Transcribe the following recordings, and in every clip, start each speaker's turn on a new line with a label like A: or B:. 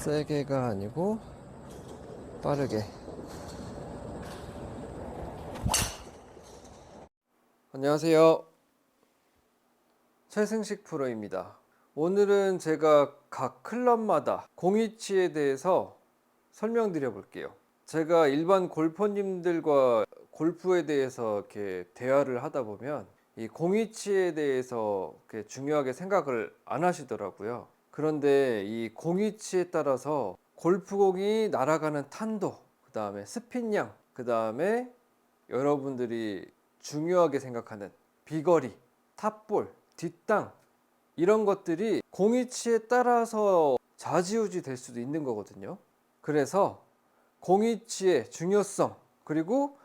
A: 세게가 아니고 빠르게. 안녕하세요, 최승식 프로입니다. 오늘은 제가 각 클럽마다 공이치에 대해서 설명드려 볼게요. 제가 일반 골퍼님들과 골프에 대해서 이렇게 대화를 하다 보면 이 공이치에 대해서 이렇게 중요하게 생각을 안 하시더라고요. 그런데 이 공이치에 따라서 골프공이 날아가는 탄도, 그 다음에 스핀량, 그 다음에 여러분들이 중요하게 생각하는 비거리, 탑볼, 뒷땅, 이런 것들이 공이치에 따라서 좌지우지 될 수도 있는 거거든요. 그래서 공이치의 중요성, 그리고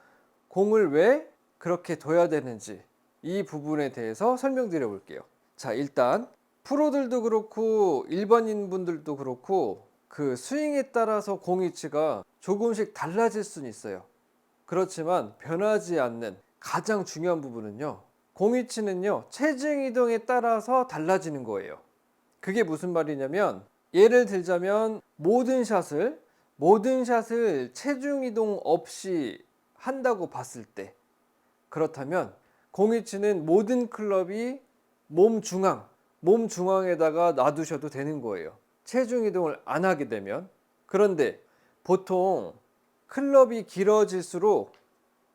A: 공을 왜 그렇게 둬야 되는지, 이 부분에 대해서 설명드려 볼게요. 자, 일단 프로들도 그렇고 일반인 분들도 그렇고 그 스윙에 따라서 공이치가 조금씩 달라질 수는 있어요. 그렇지만 변하지 않는 가장 중요한 부분은요, 공이치는요 체중 이동에 따라서 달라지는 거예요. 그게 무슨 말이냐면, 예를 들자면 모든 샷을 체중 이동 없이 한다고 봤을 때, 그렇다면 공이치는 모든 클럽이 몸 중앙에다가 놔두셔도 되는 거예요, 체중 이동을 안 하게 되면. 그런데 보통 클럽이 길어질수록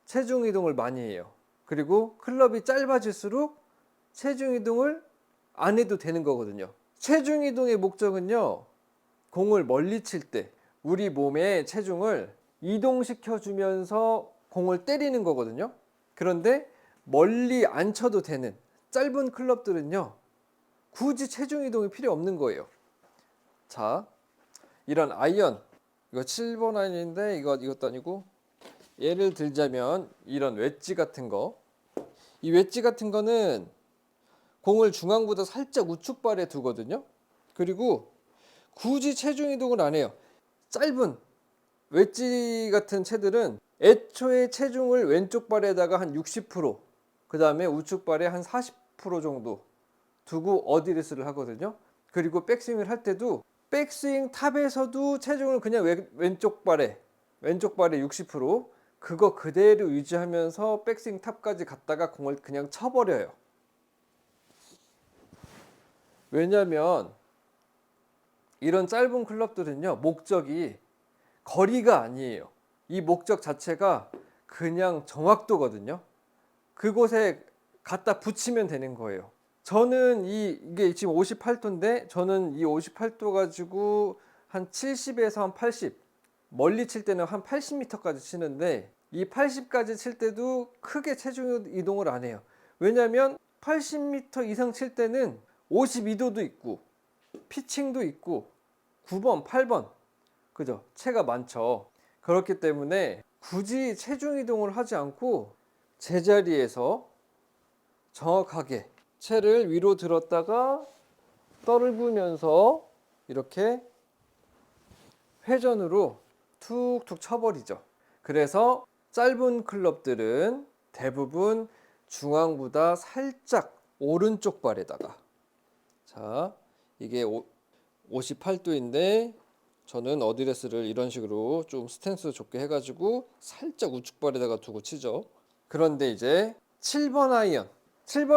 A: 체중 이동을 많이 해요. 그리고 클럽이 짧아질수록 체중 이동을 안 해도 되는 거거든요. 체중 이동의 목적은요, 공을 멀리 칠 때 우리 몸의 체중을 이동시켜 주면서 공을 때리는 거거든요. 그런데 멀리 안 쳐도 되는 짧은 클럽들은요, 굳이 체중 이동이 필요 없는 거예요. 자, 이런 아이언, 이거 7번 아이언인데 이것도 아니고, 예를 들자면 이런 웨지 같은 거, 이 웨지 같은 거는 공을 중앙보다 살짝 우측발에 두거든요. 그리고 굳이 체중 이동을 안 해요. 짧은 웨지 같은 채들은 애초에 체중을 왼쪽 발에다가 한 60%, 그 다음에 우측 발에 한 40% 정도 두고 어드레스를 하거든요. 그리고 백스윙을 할 때도 백스윙 탑에서도 체중을 그냥 왼쪽 발에 60%, 그거 그대로 유지하면서 백스윙 탑까지 갔다가 공을 그냥 쳐버려요. 왜냐면 이런 짧은 클럽들은요, 목적이 거리가 아니에요. 이 목적 자체가 그냥 정확도거든요. 그곳에 갖다 붙이면 되는 거예요. 저는 이게 지금 58도인데, 저는 이 58도 가지고 한 70에서 한 80, 멀리 칠 때는 한 80m까지 치는데, 이 80까지 칠 때도 크게 체중 이동을 안 해요. 왜냐면 80m 이상 칠 때는 52도도 있고 피칭도 있고 9번, 8번, 그죠? 채가 많죠. 그렇기 때문에 굳이 체중 이동을 하지 않고 제자리에서 정확하게 채를 위로 들었다가 떨구면서 이렇게 회전으로 툭툭 쳐버리죠. 그래서 짧은 클럽들은 대부분 중앙보다 살짝 오른쪽 발에다가, 자, 이게 58도인데 저는 어드레스를 이런 식으로 좀 스탠스 좋게 해가지고 살짝 우측 발에다가 두고 치죠. 그런데 이제 7번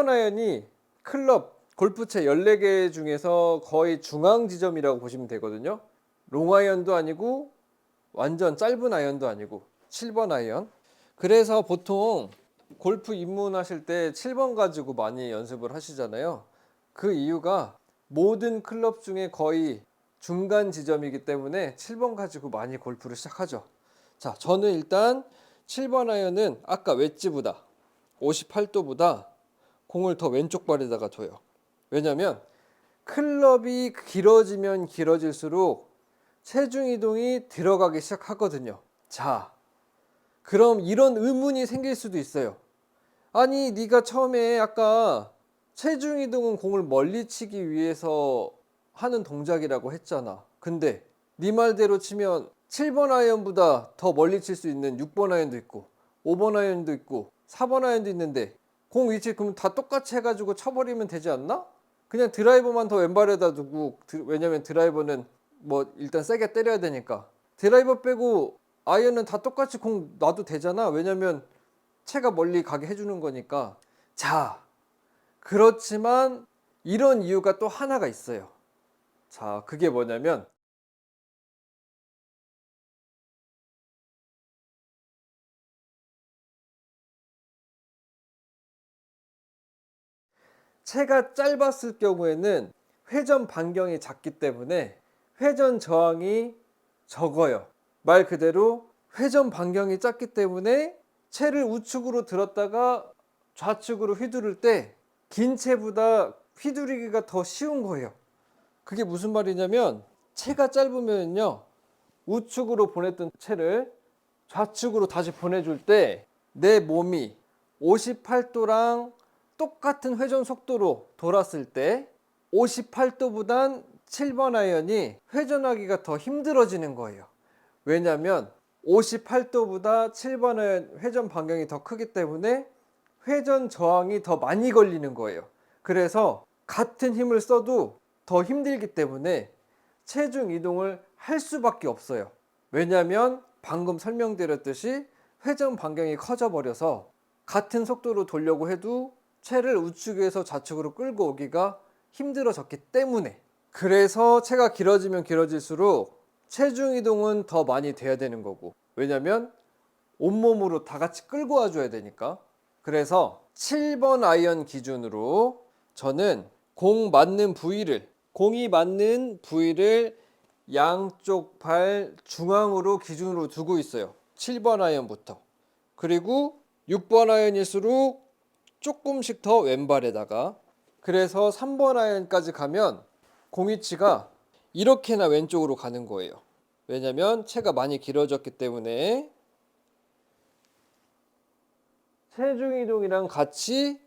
A: 아이언이 클럽 골프채 14개 중에서 거의 중앙 지점이라고 보시면 되거든요. 롱 아이언도 아니고 완전 짧은 아이언도 아니고 7번 아이언. 그래서 보통 골프 입문하실 때 7번 가지고 많이 연습을 하시잖아요. 그 이유가 모든 클럽 중에 거의 중간 지점이기 때문에 7번 가지고 많이 골프를 시작하죠. 자, 저는 일단 7번 아이언은 아까 웨지보다 58도보다 공을 더 왼쪽 발에다가 둬요. 왜냐면 클럽이 길어지면 길어질수록 체중 이동이 들어가기 시작하거든요. 자, 그럼 이런 의문이 생길 수도 있어요. 아니, 네가 처음에 아까 체중 이동은 공을 멀리 치기 위해서 하는 동작이라고 했잖아. 근데 네 말대로 치면 7번 아이언보다 더 멀리 칠 수 있는 6번 아이언도 있고 5번 아이언도 있고 4번 아이언도 있는데 공 위치 그럼 다 똑같이 해가지고 쳐버리면 되지 않나? 그냥 드라이버만 더 왼발에다 두고, 왜냐면 드라이버는 뭐 일단 세게 때려야 되니까. 드라이버 빼고 아이언은 다 똑같이 공 놔도 되잖아. 왜냐면 채가 멀리 가게 해주는 거니까. 자, 그렇지만 이런 이유가 또 하나가 있어요. 자, 그게 뭐냐면 채가 짧았을 경우에는 회전 반경이 작기 때문에 회전 저항이 적어요. 말 그대로 회전 반경이 작기 때문에 채를 우측으로 들었다가 좌측으로 휘두를 때 긴 채보다 휘두르기가 더 쉬운 거예요. 그게 무슨 말이냐면 채가 짧으면요, 우측으로 보냈던 채를 좌측으로 다시 보내줄 때 내 몸이 58도랑 똑같은 회전 속도로 돌았을 때 58도보단 7번 아이언이 회전하기가 더 힘들어지는 거예요. 왜냐하면 58도보다 7번 아이언 회전 반경이 더 크기 때문에 회전 저항이 더 많이 걸리는 거예요. 그래서 같은 힘을 써도 더 힘들기 때문에 체중 이동을 할 수밖에 없어요. 왜냐하면 방금 설명드렸듯이 회전 반경이 커져 버려서 같은 속도로 돌려고 해도 채를 우측에서 좌측으로 끌고 오기가 힘들어졌기 때문에. 그래서 채가 길어지면 길어질수록 체중 이동은 더 많이 돼야 되는 거고, 왜냐면 온몸으로 다 같이 끌고 와줘야 되니까. 그래서 7번 아이언 기준으로 저는 공이 맞는 부위를 양쪽 발 중앙으로 기준으로 두고 있어요. 7번 아이언부터. 그리고 6번 아이언일수록 조금씩 더 왼발에다가. 그래서 3번 아이언까지 가면 공위치가 이렇게나 왼쪽으로 가는 거예요. 왜냐면 채가 많이 길어졌기 때문에. 체중 이동이랑 같이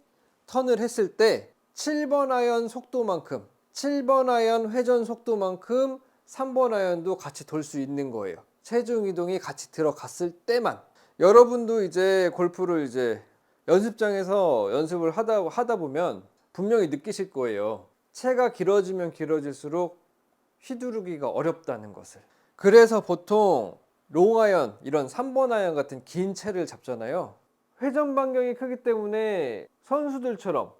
A: 턴을 했을 때 7번 아이언 속도만큼, 7번 아이언 회전 속도만큼 3번 아이언도 같이 돌 수 있는 거예요. 체중 이동이 같이 들어갔을 때만. 여러분도 이제 골프를 이제 연습장에서 연습을 하다 보면 분명히 느끼실 거예요. 채가 길어지면 길어질수록 휘두르기가 어렵다는 것을. 그래서 보통 롱아이언, 이런 3번 아이언 같은 긴 채를 잡잖아요. 회전 반경이 크기 때문에 선수들처럼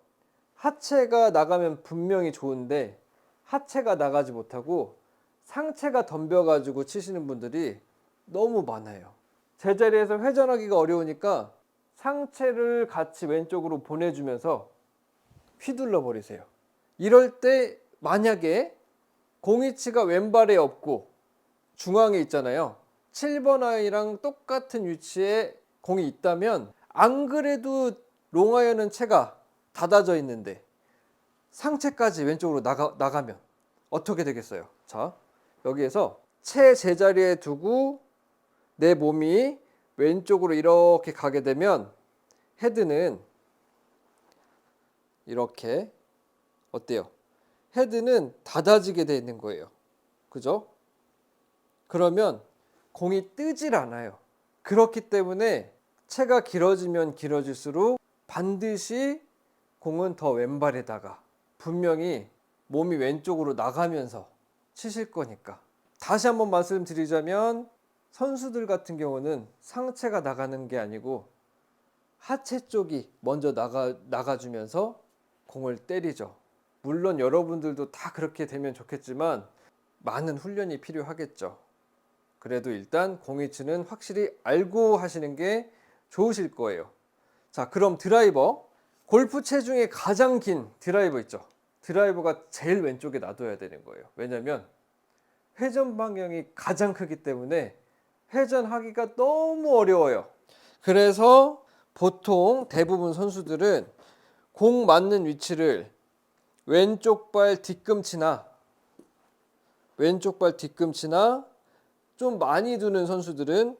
A: 하체가 나가면 분명히 좋은데 하체가 나가지 못하고 상체가 덤벼가지고 치시는 분들이 너무 많아요. 제자리에서 회전하기가 어려우니까 상체를 같이 왼쪽으로 보내주면서 휘둘러 버리세요. 이럴 때 만약에 공위치가 왼발에 없고 중앙에 있잖아요. 7번 아이랑 똑같은 위치에 공이 있다면 안 그래도 롱아이언은 채가 닫아져 있는데 상체까지 왼쪽으로 나가면 어떻게 되겠어요? 자, 여기에서 채 제자리에 두고 내 몸이 왼쪽으로 이렇게 가게 되면 헤드는 이렇게, 어때요? 헤드는 닫아지게 돼 있는 거예요. 그죠? 그러면 공이 뜨질 않아요. 그렇기 때문에 채가 길어지면 길어질수록 반드시 공은 더 왼발에다가 분명히 몸이 왼쪽으로 나가면서 치실 거니까. 다시 한번 말씀드리자면 선수들 같은 경우는 상체가 나가는 게 아니고 하체 쪽이 먼저 나가주면서 공을 때리죠. 물론 여러분들도 다 그렇게 되면 좋겠지만 많은 훈련이 필요하겠죠. 그래도 일단 공위치는 확실히 알고 하시는 게 좋으실 거예요. 자, 그럼 드라이버. 골프 채 중에 가장 긴 드라이버 있죠. 드라이버가 제일 왼쪽에 놔둬야 되는 거예요. 왜냐면 회전 방향이 가장 크기 때문에 회전하기가 너무 어려워요. 그래서 보통 대부분 선수들은 공 맞는 위치를 왼쪽 발 뒤꿈치나 좀 많이 두는 선수들은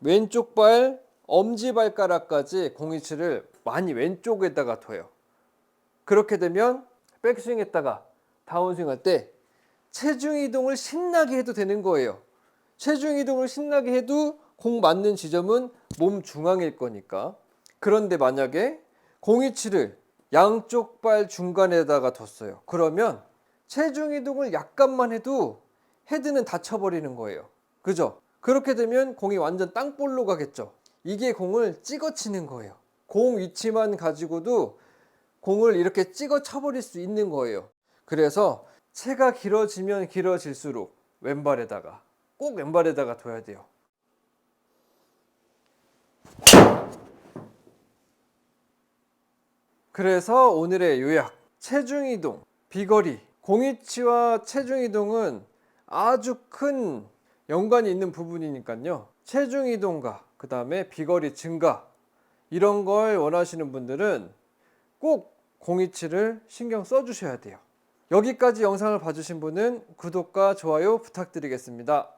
A: 왼쪽 발 엄지발가락까지 공위치를 많이 왼쪽에다가 둬요. 그렇게 되면 백스윙 했다가 다운스윙 할 때 체중 이동을 신나게 해도 되는 거예요. 체중 이동을 신나게 해도 공 맞는 지점은 몸 중앙일 거니까. 그런데 만약에 공위치를 양쪽 발 중간에다가 뒀어요. 그러면 체중 이동을 약간만 해도 헤드는 닫혀버리는 거예요. 그죠? 그렇게 되면 공이 완전 땅볼로 가겠죠. 이게 공을 찍어 치는 거예요. 공 위치만 가지고도 공을 이렇게 찍어 쳐버릴 수 있는 거예요. 그래서 채가 길어지면 길어질수록 왼발에다가 꼭 왼발에다가 둬야 돼요. 그래서 오늘의 요약, 체중 이동, 비거리, 공위치와 체중 이동은 아주 큰 연관이 있는 부분이니까요. 체중 이동과 그 다음에 비거리 증가, 이런 걸 원하시는 분들은 꼭 공위치를 신경 써주셔야 돼요. 여기까지 영상을 봐주신 분은 구독과 좋아요 부탁드리겠습니다.